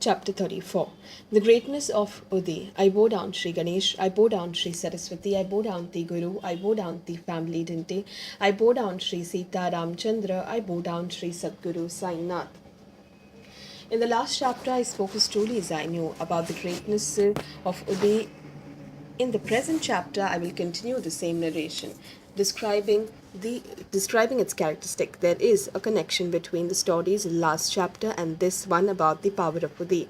Chapter 34. The Greatness of Udi. I bow down Sri Ganesh, I bow down Sri Saraswati, I bow down the Guru, I bow down the family Dinte, I bow down Sri Sita Ramchandra, I bow down Sri Sadguru Sainath. In the last chapter, I spoke as truly as I knew about the greatness of Udi. In the present chapter, I will continue the same narration, describing its characteristic. There is a connection between the stories in the last chapter and this one about the power of Udi.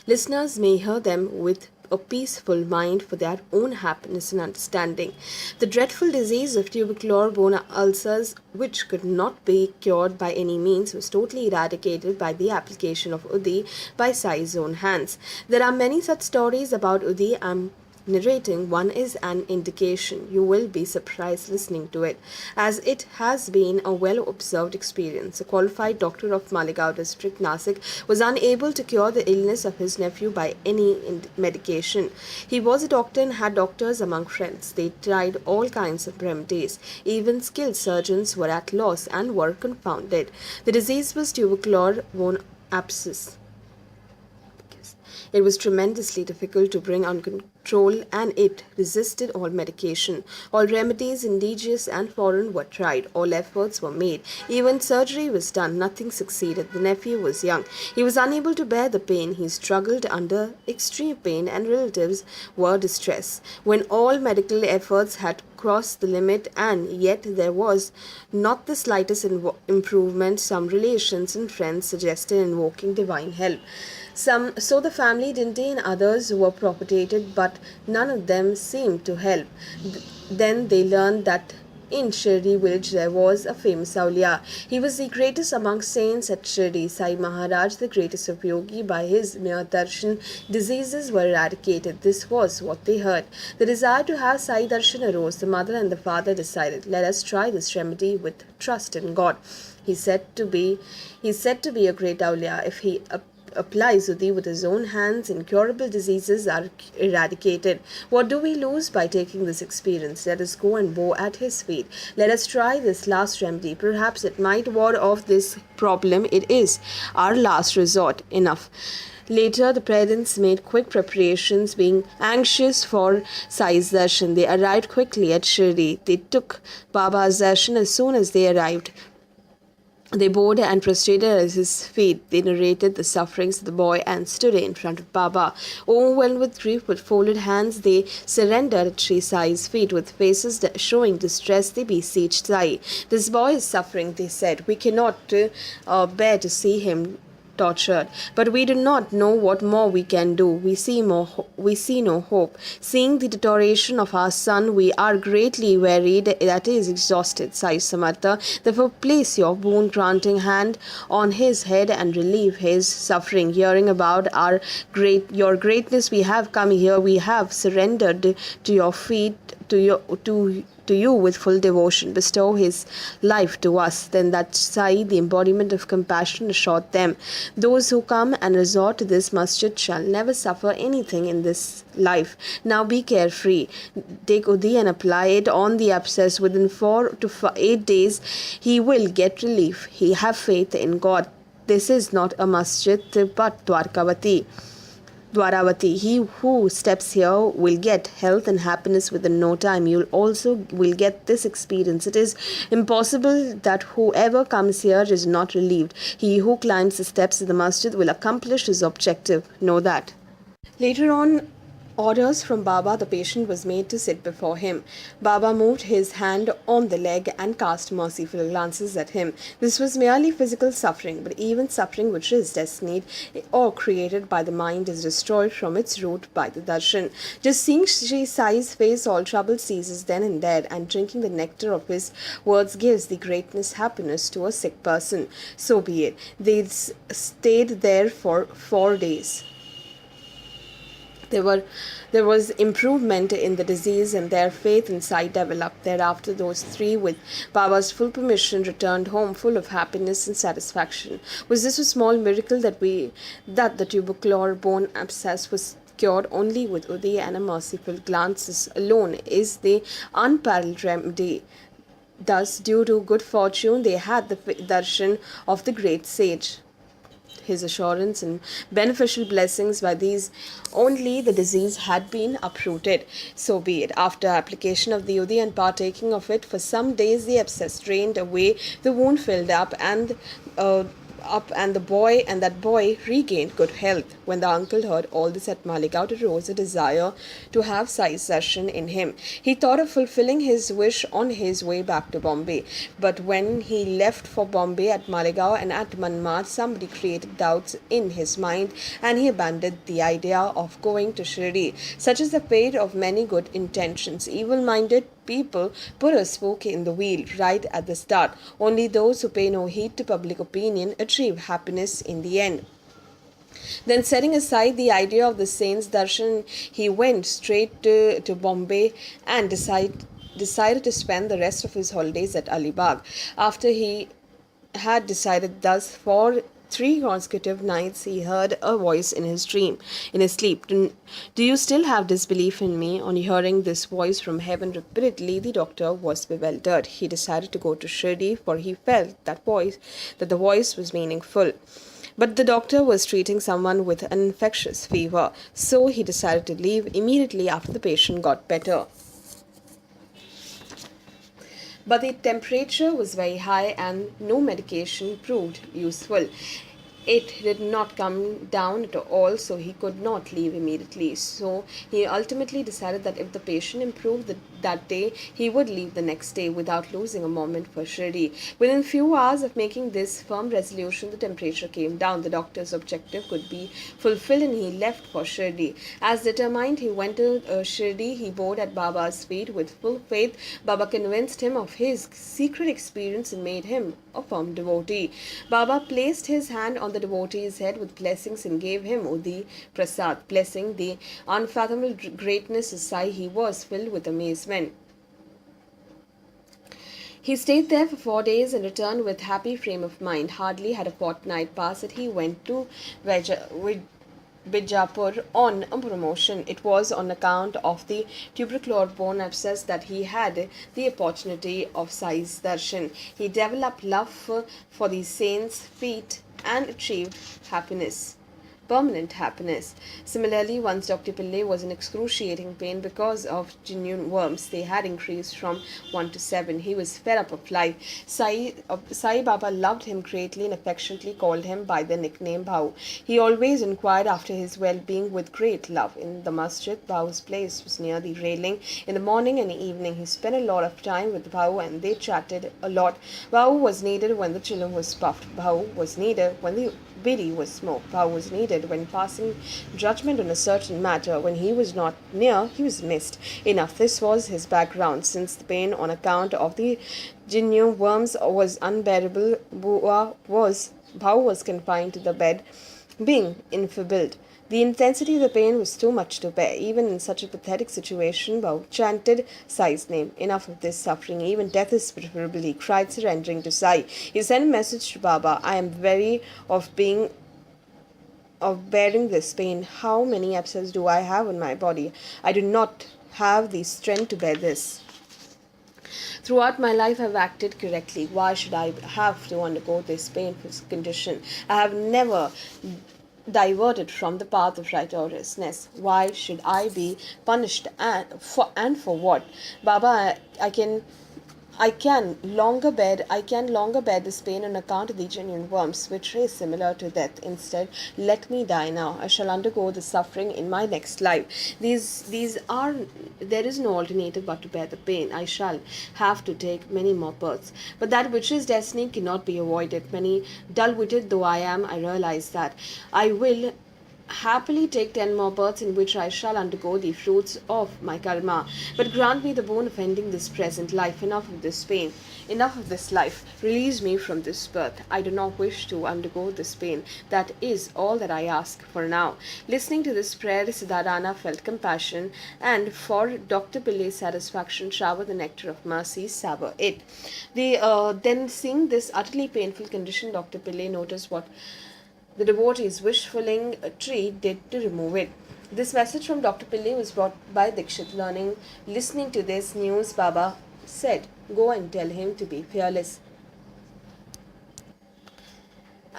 Listeners may hear them with a peaceful mind for their own happiness and understanding. The dreadful disease of tubercular bone ulcers, which could not be cured by any means, was totally eradicated by the application of Udi by Sai's own hands. There are many such stories about Udi. I'm narrating one is an indication. You will be surprised listening to it, as it has been a well observed experience. A qualified doctor of Malegaon district, Nasik, was unable to cure the illness of his nephew by any medication. He was a doctor and had doctors among friends. They tried all kinds of remedies. Even skilled surgeons were at loss and were confounded. The disease was tubercular bone abscess. It was tremendously difficult to bring under control, and it resisted all medication. All remedies, indigenous and foreign, were tried. All efforts were made. Even surgery was done. Nothing succeeded. The nephew was young. He was unable to bear the pain. He struggled under extreme pain, and relatives were distressed. When all medical efforts had crossed the limit, and yet there was not the slightest improvement, some relations and friends suggested invoking divine help. So the family Dinte and others were propagated, but none of them seemed to help. Then they learned that in Shirdi village there was a famous Auliya. He was the greatest among saints at Shirdi. Sai Maharaj, the greatest of yogi, by his mere darshan, diseases were eradicated. This was what they heard. The desire to have Sai darshan arose. The mother and the father decided, let us try this remedy with trust in God. He said to be a great Auliya. If he applies Udi with his own hands, incurable diseases are eradicated. What do we lose by taking this experience? Let us go and bow at his feet. Let us try this last remedy. Perhaps it might ward off this problem. It is our last resort. Enough. Later, the parents made quick preparations, being anxious for Sai's darshan. They arrived quickly at Shirdi. They took Baba's darshan as soon as they arrived. They bowed and prostrated at his feet. They narrated the sufferings of the boy and stood in front of Baba. Overwhelmed with grief, with folded hands, they surrendered at Sri Sai's feet. With faces showing distress, they beseeched Sai. This boy is suffering, they said. We cannot bear to see him tortured, but we do not know what more we can do. We see no hope. Seeing the deterioration of our son, we are greatly wearied, that is, exhausted. Sai Samartha, therefore place your boon granting hand on his head and relieve his suffering. Hearing about your greatness, we have come here. We have surrendered to your feet, to you with full devotion. Bestow his life to us. Then that Sai, the embodiment of compassion, assured them, those who come and resort to this masjid shall never suffer anything in this life. Now be carefree. Take Udi and apply it on the abscess. Within 4 to 8 days, he will get relief. He have faith in God. This is not a masjid, but Dwaravati. He who steps here will get health and happiness within no time. You also will get this experience. It is impossible that whoever comes here is not relieved. He who climbs the steps of the masjid will accomplish his objective. Know that. Later on, orders from Baba, the patient was made to sit before him. Baba moved his hand on the leg and cast merciful glances at him. This was merely physical suffering, but even suffering which is destined or created by the mind is destroyed from its root by the darshan. Just seeing Sri Sai's face, all trouble ceases then and there, and drinking the nectar of his words gives the greatest happiness to a sick person. So be it. They stayed there for 4 days. There was improvement in the disease, and their faith in Sai developed. Thereafter, those three, with Baba's full permission, returned home full of happiness and satisfaction. Was this a small miracle that the tubercular bone abscess was cured only with Udi and a merciful glances alone is the unparalleled remedy? Thus, due to good fortune, they had the darshan of the great sage. his assurance and beneficial blessings by these only the disease had been uprooted. So be it. After application of the Yudi and partaking of it, for some days the abscess drained away, the wound filled uh, up and that boy regained good health. When the uncle heard all this at Maligaon, it arose a desire to have succession in him. He thought of fulfilling his wish on his way back to Bombay. But when he left for Bombay at Maligaon and at Manmad, somebody created doubts in his mind and he abandoned the idea of going to Shirdi. Such is the fate of many good intentions. Evil-minded people put a spoke in the wheel right at the start. Only those who pay no heed to public opinion achieve happiness in the end. Then, setting aside the idea of the saint's darshan, he went straight to Bombay and decided to spend the rest of his holidays at Alibag. After he had decided thus, for 3 consecutive nights he heard a voice in his sleep. Do you still have disbelief in me? On hearing this voice from heaven repeatedly, the doctor was bewildered. He decided to go to Shirdi, for he felt that the voice was meaningful. But the doctor was treating someone with an infectious fever, so he decided to leave immediately after the patient got better. But the temperature was very high and no medication proved useful. It did not come down at all, so he could not leave immediately. So he ultimately decided that if the patient improved that day, he would leave the next day without losing a moment for Shirdi. Within few hours of making this firm resolution, the temperature came down. The doctor's objective could be fulfilled and he left for Shirdi. As determined, he went to Shirdi. He bowed at Baba's feet with full faith. Baba convinced him of his secret experience and made him a firm devotee. Baba placed his hand on the devotee's head with blessings and gave him Udi Prasad. Blessing the unfathomable greatness of Sai, he was filled with amazement. He stayed there for 4 days and returned with happy frame of mind. Hardly had a fortnight passed that he went to Bijapur on a promotion. It was on account of the tubercular bone abscess that he had the opportunity of Sai's darshan. He developed love for the saint's feet and achieved permanent happiness. Similarly, once Dr. Pillai was in excruciating pain because of genuine worms. They had increased from 1 to 7. He was fed up of life. Sai Baba loved him greatly and affectionately called him by the nickname Bhau. He always inquired after his well-being with great love. In the masjid, Bhau's place was near the railing. In the morning and evening, he spent a lot of time with Bhau and they chatted a lot. Bhau was needed when the chillum was puffed. Bhau was needed when the bidi was smoked. Bhau was needed when passing judgment on a certain matter. When he was not near, he was missed. Enough. This was his background. Since the pain on account of the genuine worms was unbearable, Bhau was confined to the bed, being enfeebled. The intensity of the pain was too much to bear. Even in such a pathetic situation, Bhau chanted Sai's name. Enough of this suffering. Even death is preferable, he cried, surrendering to Sai. He sent a message to Baba. I am weary of bearing this pain. How many abscesses do I have on my body? I do not have the strength to bear this. Throughout my life, I have acted correctly. Why should I have to undergo this painful condition? I have never diverted from the path of righteousness. Why should I be punished, and for what? Baba, I can longer bear this pain on account of the genuine worms, which is similar to death. Instead, let me die now. I shall undergo the suffering in my next life. There is no alternative but to bear the pain. I shall have to take many more births. But that which is destiny cannot be avoided. Many dull-witted though I am, I realize that I will happily take 10 more births in which I shall undergo the fruits of my karma. But grant me the boon of ending this present life. Enough of this pain. Enough of this life. Release me from this birth. I do not wish to undergo this pain. That is all that I ask for now. Listening to this prayer, Siddharana felt compassion and for Dr. Pillai's satisfaction showered the nectar of mercy, savor it. Then seeing this utterly painful condition, Dr. Pillai noticed what the devotee's wish-fulfilling tree did to remove it. This message from Dr. Pillai was brought by Dikshit. Listening to this news, Baba said, go and tell him to be fearless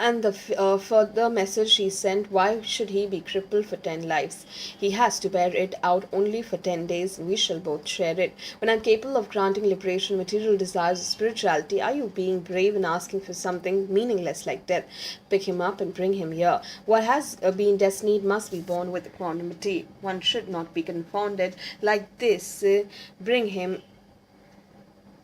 And the further message she sent, why should he be crippled for 10 lives? He has to bear it out only for 10 days. We shall both share it. When I'm capable of granting liberation, material desires, or spirituality, are you being brave and asking for something meaningless like death? Pick him up and bring him here. What has been destined must be born with equanimity. One should not be confounded like this. Bring him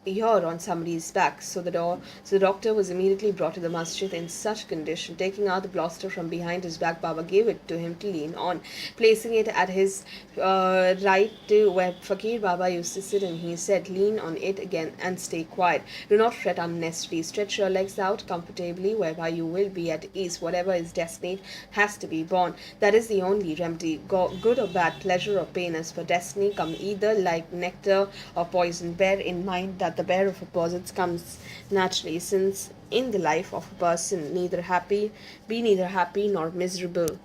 here on somebody's back. So the doctor was immediately brought to the masjid in such condition. Taking out the plaster from behind his back, Baba gave it to him to lean on, placing it at his right where Fakir Baba used to sit, and he said, "Lean on it again and stay quiet. Do not fret unnecessarily. Stretch your legs out comfortably, whereby you will be at ease. Whatever is destined has to be born. That is the only remedy. Good or bad, pleasure or pain, as for destiny, come either like nectar or poison. Bear in mind that the bear of opposites comes naturally, since in the life of a person neither happy nor miserable.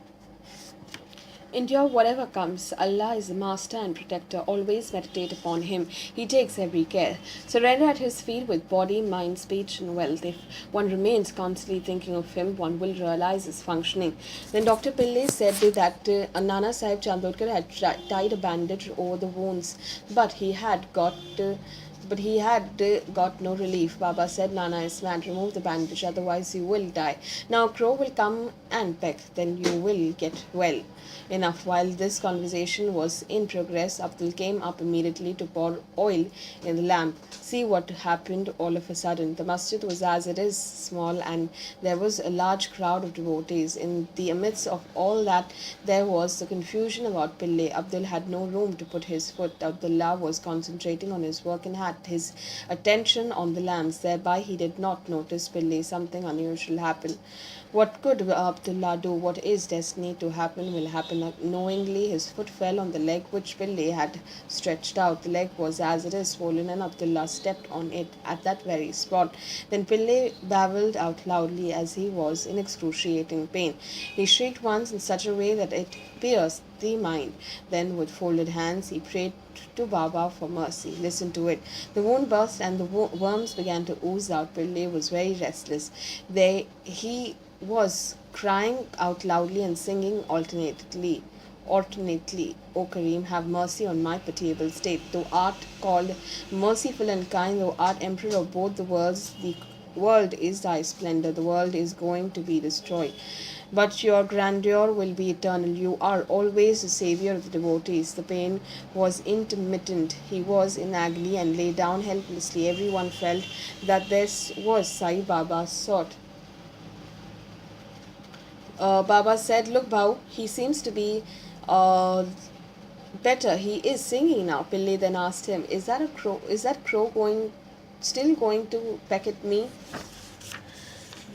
Endure whatever comes. Allah is the master and protector. Always meditate upon Him. He takes every care. Surrender at His feet with body, mind, speech, and wealth. If one remains constantly thinking of Him, one will realize His functioning. Then Dr. Pillai said that Nana Sahib Chandorkar had tied a bandage over the wounds, but he had got no relief. Baba said, "Nana is mad. Remove the bandage, otherwise you will die. Now a crow will come and peck, then you will get well." Enough. While this conversation was in progress, Abdul came up immediately to pour oil in the lamp. See what happened all of a sudden. The masjid was as it is, small, and there was a large crowd of devotees. In the midst of all that, there was the confusion about Pillai. Abdul had no room to put his foot. Abdullah was concentrating on his work and had his attention on the lamps. Thereby he did not notice Pillai. Something unusual happened. What could Abdullah do? What is destined to happen will happen. Knowingly, his foot fell on the leg which Pillai had stretched out. The leg was as it is, swollen, and Abdullah stepped on it at that very spot. Then Pillai babbled out loudly as he was in excruciating pain. He shrieked once in such a way that it pierced the mind. Then, with folded hands, he prayed to Baba for mercy. Listen to it. The wound burst and the worms began to ooze out. Pillai was very restless. He was crying out loudly and singing alternately. O Kareem, have mercy on my pitiable state. Thou art called merciful and kind, thou art emperor of both the worlds. The world is thy splendor, the world is going to be destroyed, but your grandeur will be eternal. You are always the savior of the devotees. The pain was intermittent. He was in agony and lay down helplessly. Everyone felt that this was Sai Baba's sort. Baba said, "Look, Bhau, he seems to be uh, better. He is singing now." Pillai then asked him, "Is that a crow? Is that crow still going to peck at me?"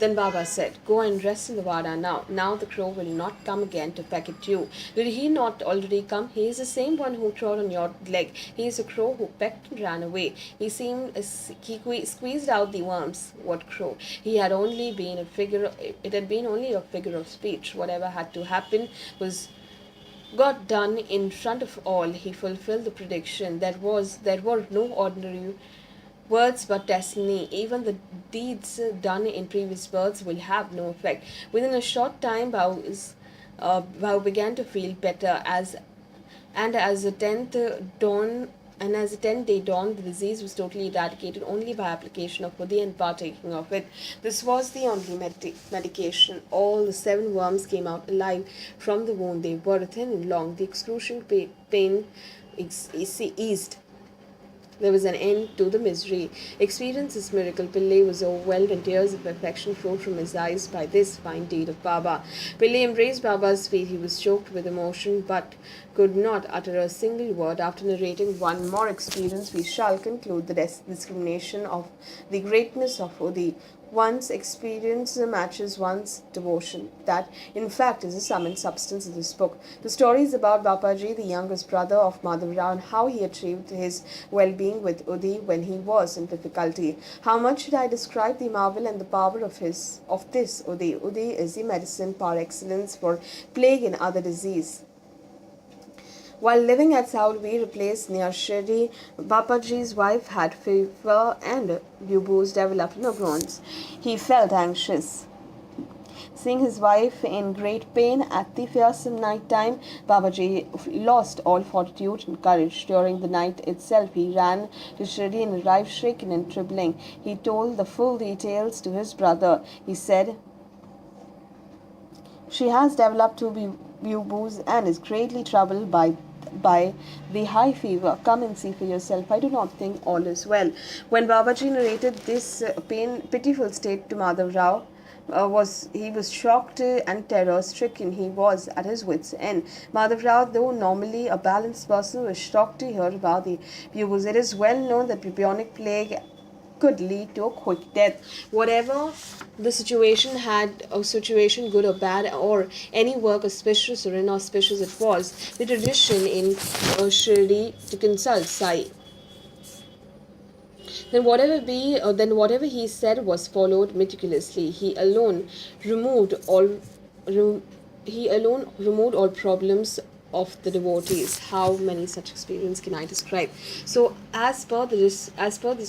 Then Baba said, "Go and rest in the Vada now. Now the crow will not come again to peck at you. Did he not already come? He is the same one who trod on your leg. He is a crow who pecked and ran away. He squeezed out the worms." What crow? He had only been a figure. It had been only a figure of speech. Whatever had to happen was got done in front of all. He fulfilled the prediction. There were no ordinary words but destiny. Even the deeds done in previous births will have no effect. Within a short time, Bao began to feel better as the 10th dawn. And as the 10th day dawned, the disease was totally eradicated only by application of Udi and partaking of it. This was the only medication. All the 7 worms came out alive from the wound. They were thin and long. The excruciating pain eased. There was an end to the misery. Experienced this miracle, Pillai was overwhelmed and tears of affection flowed from his eyes by this fine deed of Baba. Pillai embraced Baba's feet. He was choked with emotion but could not utter a single word. After narrating one more experience, we shall conclude the discrimination of the greatness of Udi. One's experience matches one's devotion. That, in fact, is the sum and substance of this book. The story is about Bapaji, the youngest brother of Madhav Rao, and how he achieved his well-being with Udi when he was in difficulty. How much should I describe the marvel and the power of this Udi? Udi is the medicine par excellence for plague and other disease. While living at Saulvi, replaced near Shirdi, Bapaji's wife had fever and Bubu's developed neurons. He felt anxious. Seeing his wife in great pain at the fearsome night time, Babaji lost all fortitude and courage. During the night itself, he ran to Shirdi and arrived shaken and trembling. He told the full details to his brother. He said, "She has developed two buboes and is greatly troubled by the high fever. Come and see for yourself. I do not think all is well." When Babaji narrated this pitiful state to Madhav Rao, was shocked and terror stricken. He was at his wits' end. Madhav Rao, though normally a balanced person, was shocked to hear about the buboes. It is well known that bubonic plague could lead to a quick death. Whatever the situation had, a situation good or bad, or any work auspicious or inauspicious it was, the tradition in Shirdi to consult Sai. Then whatever he said was followed meticulously. Removed all he alone removed all problems of the devotees. How many such experiences can I describe? So, as per this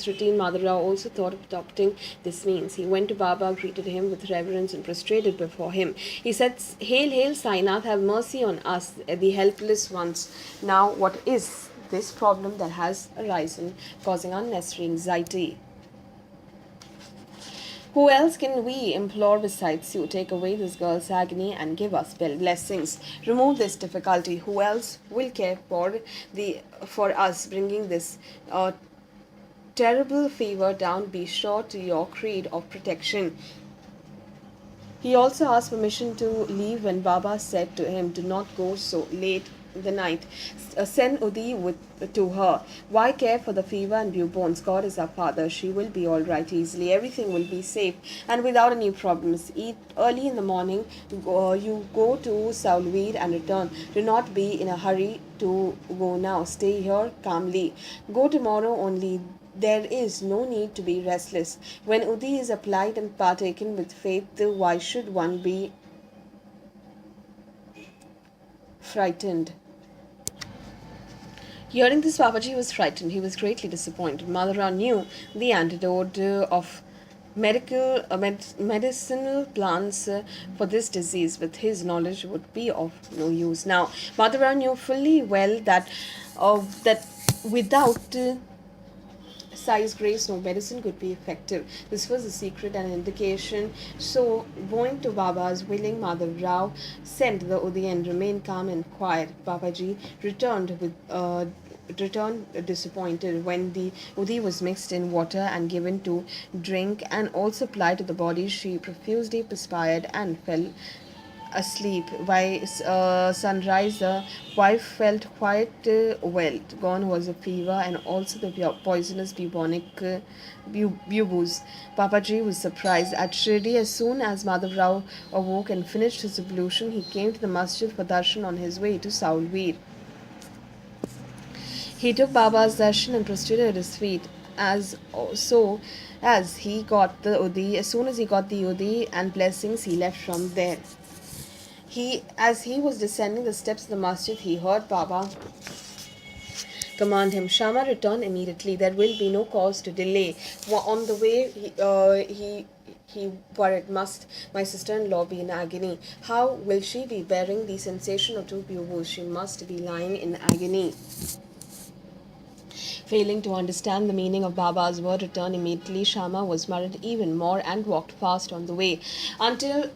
routine, Madhav Rao also thought of adopting this means. He went to Baba, greeted him with reverence, and prostrated before him. He said, "Hail, hail, Sainath, have mercy on us, the helpless ones." Now, what is this problem that has arisen, causing unnecessary anxiety? Who else can we implore besides you? Take away this girl's agony and give us blessings. Remove this difficulty. Who else will care for us, bringing this terrible fever down? Be sure to your creed of protection. He also asked permission to leave when Baba said to him, "Do not go so late the night. Send Udi to her. Why care for the fever and newborns? God is our Father. She will be all right easily. Everything will be safe and without any problems. Eat early in the morning. You go to Saulveer and return. Do not be in a hurry to go now. Stay here calmly. Go tomorrow only. There is no need to be restless. When Udi is applied and partaken with faith, why should one be frightened?" Hearing this, Babaji was frightened. He was greatly disappointed. Madhav Rao knew the antidote of medicinal plants for this disease. With his knowledge would be of no use. Now, Madhav Rao knew fully well that without Sai's grace, no medicine could be effective. This was a secret and indication. So, going to Baba's willing, Madhav Rao sent the Udi and remained calm and quiet. Babaji returned disappointed when the Udi was mixed in water and given to drink and also applied to the body. She profusely perspired and fell asleep. By sunrise, the wife felt quite well. Gone was a fever and also the poisonous bubonic buboes. Papaji was surprised. At Shirdi, as soon as Madhav Rao awoke and finished his ablution, he came to the masjid for darshan on his way to Saulveer. He took Baba's darshan and prostrated at his feet. As soon as he got the Udi and blessings, he left from there. As he was descending the steps of the masjid, he heard Baba command him, "Shama, return immediately. There will be no cause to delay." On the way, he worried, "Must my sister-in-law be in agony? How will she be bearing the sensation of two buboes? She must be lying in agony." Failing to understand the meaning of Baba's word, "Return immediately," Shama was worried even more and walked fast on the way until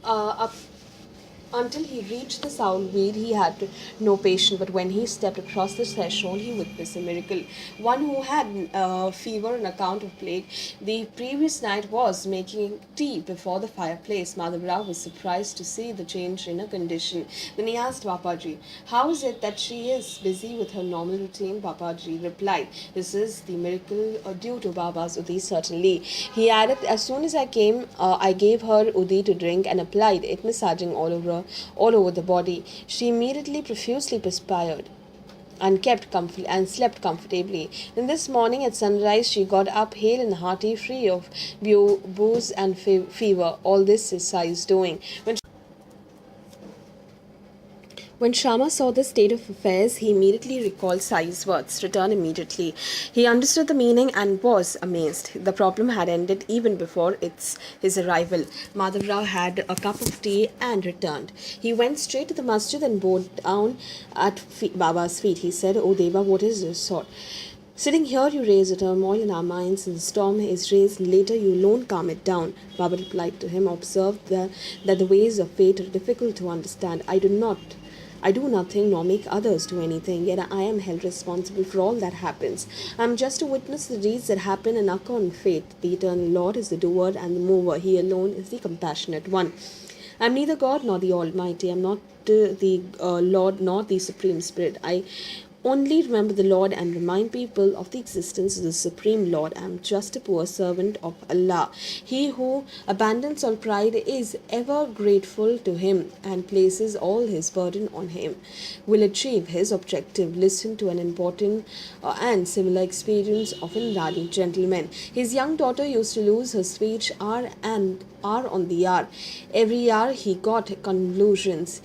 he reached the Saulveer. He had no patience, but when he stepped across the threshold, he witnessed a miracle. One who had fever on account of plague the previous night was making tea before the fireplace. Madhav Rao was surprised to see the change in her condition. Then he asked Babaji, "How is it that she is busy with her normal routine?" Babaji replied, "This is the miracle due to Baba's Udi, certainly." He added, "As soon as I came, I gave her Udi to drink and applied it, massaging all over the body. She immediately profusely perspired and slept comfortably. Then this morning at sunrise she got up hale and hearty, free of booze and fever. All this is Sai's doing. When Shama saw the state of affairs, he immediately recalled Sai's words, "Return immediately." He understood the meaning and was amazed. The problem had ended even before his arrival. Madhav Rao had a cup of tea and returned. He went straight to the masjid and bowed down at Baba's feet. He said, "O Deva, what is this sort? Sitting here, you raise a turmoil in our minds, and the storm is raised. Later, you alone calm it down." Baba replied to him, "Observe that the ways of fate are difficult to understand. I do nothing nor make others do anything, yet I am held responsible for all that happens. I am just to witness the deeds that happen and occur on fate. The eternal Lord is the doer and the mover. He alone is the compassionate one. I am neither God nor the Almighty. I am not the Lord nor the Supreme Spirit. I only remember the Lord and remind people of the existence of the Supreme Lord. I am just a poor servant of Allah. He who abandons all pride is ever grateful to Him and places all his burden on Him will achieve his objective." Listen to an important and similar experience of an Iranian gentleman. His young daughter used to lose her speech hour on the hour. Every hour he got convulsions.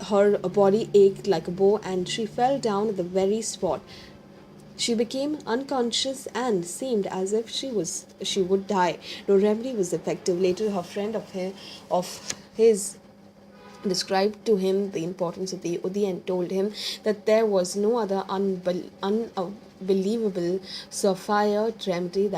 Her body ached like a bow and she fell down at the very spot. She became unconscious and seemed as if she would die. No remedy was effective. Later, her friend of his described to him the importance of the Udi and told him that there was no other unbelievable sapphire remedy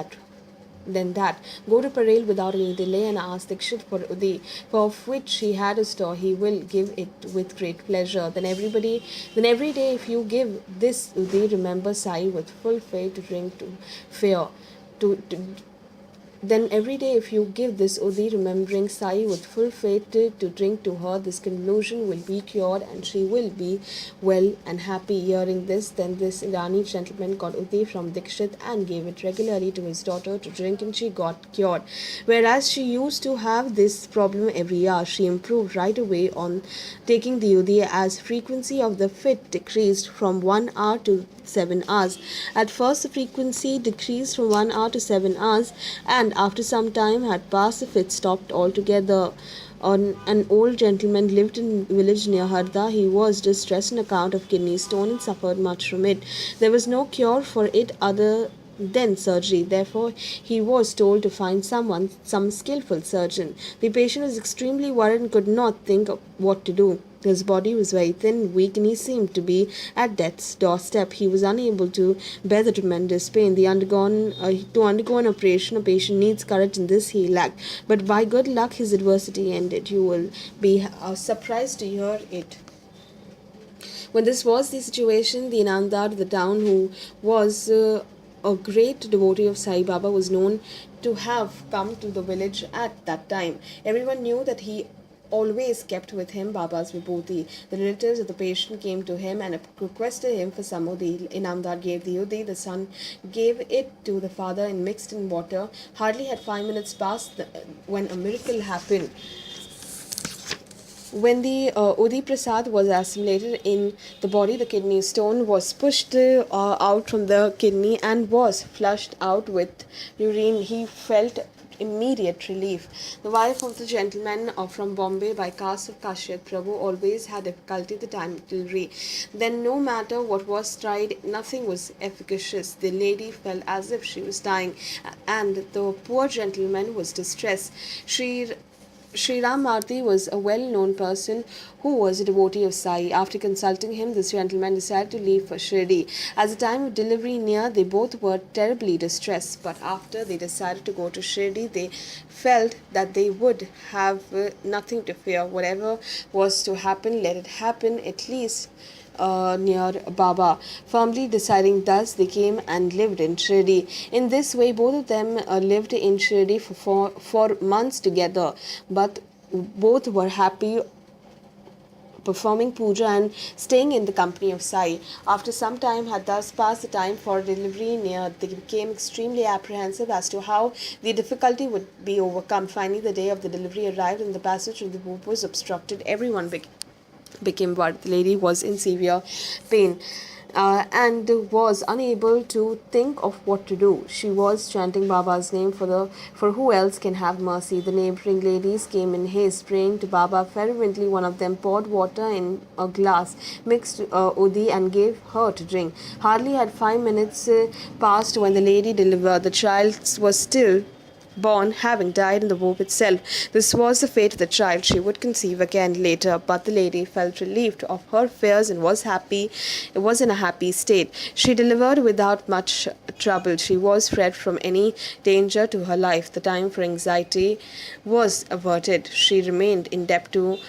than that. Go to Parel without any delay and ask Dikshit for Udi, for of which he had a store. He will give it with great pleasure. Then every day, if you give this Udi, remember Sai with full faith to drink to fear. Then every day, if you give this Udi, remembering Sai with full faith to drink to her, this convulsion will be cured and she will be well and happy. Hearing this, then this Irani gentleman got Udi from Dikshit and gave it regularly to his daughter to drink, and she got cured. Whereas she used to have this problem every hour, she improved right away on taking the Udi as frequency of the fit decreased from 1 hour to 7 hours. At first, the frequency decreased from 1 hour to 7 hours, and after some time had passed, the fit stopped altogether. An old gentleman lived in a village near Harda. He was distressed on account of kidney stone and suffered much from it. There was no cure for it other than surgery. Therefore, he was told to find some skillful surgeon. The patient was extremely worried and could not think of what to do. His body was very thin, weak, and he seemed to be at death's doorstep. He was unable to bear the tremendous pain. To undergo an operation, a patient needs courage, and this he lacked. But by good luck, his adversity ended. You will be surprised to hear it. When this was the situation, the Inandar of the town, who was a great devotee of Sai Baba, was known to have come to the village at that time. Everyone knew that he always kept with him Baba's vibhuti. The relatives of the patient came to him and requested him for some Udi. Inamdar gave the Udi. The son gave it to the father and mixed in water. Hardly had 5 minutes passed when a miracle happened. When the Udi Prasad was assimilated in the body, the kidney stone was pushed out from the kidney and was flushed out with urine. He felt immediate relief. The wife of the gentleman from Bombay, by caste of Kashyap Prabhu, always had difficulty at the time of delivery. Then, no matter what was tried, nothing was efficacious. The lady felt as if she was dying, and the poor gentleman was distressed. Sri Ram Marti was a well-known person who was a devotee of Sai. After consulting him, this gentleman decided to leave for Shirdi. As the time of delivery neared, they both were terribly distressed. But after they decided to go to Shirdi, they felt that they would have nothing to fear. Whatever was to happen, let it happen, at least near Baba. Firmly deciding thus, they came and lived in Shirdi. In this way, both of them lived in Shirdi for months together. But both were happy performing puja and staying in the company of Sai. After some time had thus passed, the time for delivery near, they became extremely apprehensive as to how the difficulty would be overcome. Finally, the day of the delivery arrived and the passage of the poop was obstructed. Everyone became worried. The lady was in severe pain. and was unable to think of what to do. She was chanting Baba's name for who else can have mercy. The neighboring ladies came in haste, praying to Baba fervently. One of them poured water in a glass, mixed udi, and gave her to drink. Hardly had 5 minutes passed when the lady delivered. The child was still born, having died in the womb itself. This was the fate of the child. She would conceive again later, but the lady felt relieved of her fears and was happy. It was in a happy state. She delivered without much trouble. She was freed from any danger to her life. The time for anxiety was averted. She remained in debt to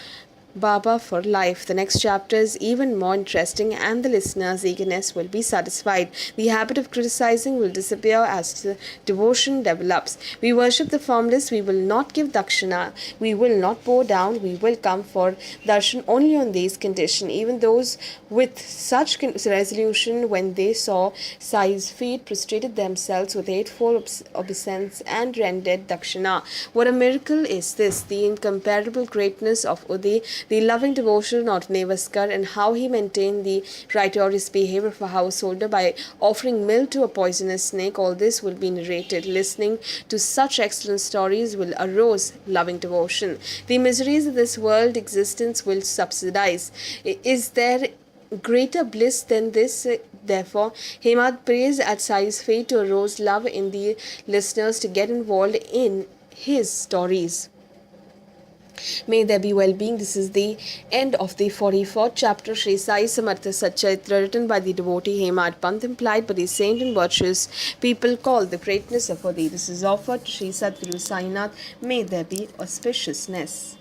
Baba for life. The next chapter is even more interesting, and the listener's eagerness will be satisfied. The habit of criticizing will disappear as the devotion develops. We worship the formless, we will not give dakshina, we will not bow down, we will come for darshan only on these conditions. Even those with such resolution, when they saw Sai's feet, prostrated themselves with eightfold obeisance and rendered dakshina. What a miracle is this! The incomparable greatness of Udi, the loving devotion of Nevaskar, and how he maintained the righteous behavior of a householder by offering milk to a poisonous snake. All this will be narrated. Listening to such excellent stories will arouse loving devotion. The miseries of this world existence will subsidize. Is there greater bliss than this? Therefore, Hemad prays at Sai's fate to arouse love in the listeners to get involved in his stories. May there be well-being. This is the end of the 44th chapter, Sri Sai Samartha Satcharitra, written by the devotee Hemad Pant, implied by the saint and virtuous people called the greatness of Udi. This is offered to Sri Sadguru Sainath. May there be auspiciousness.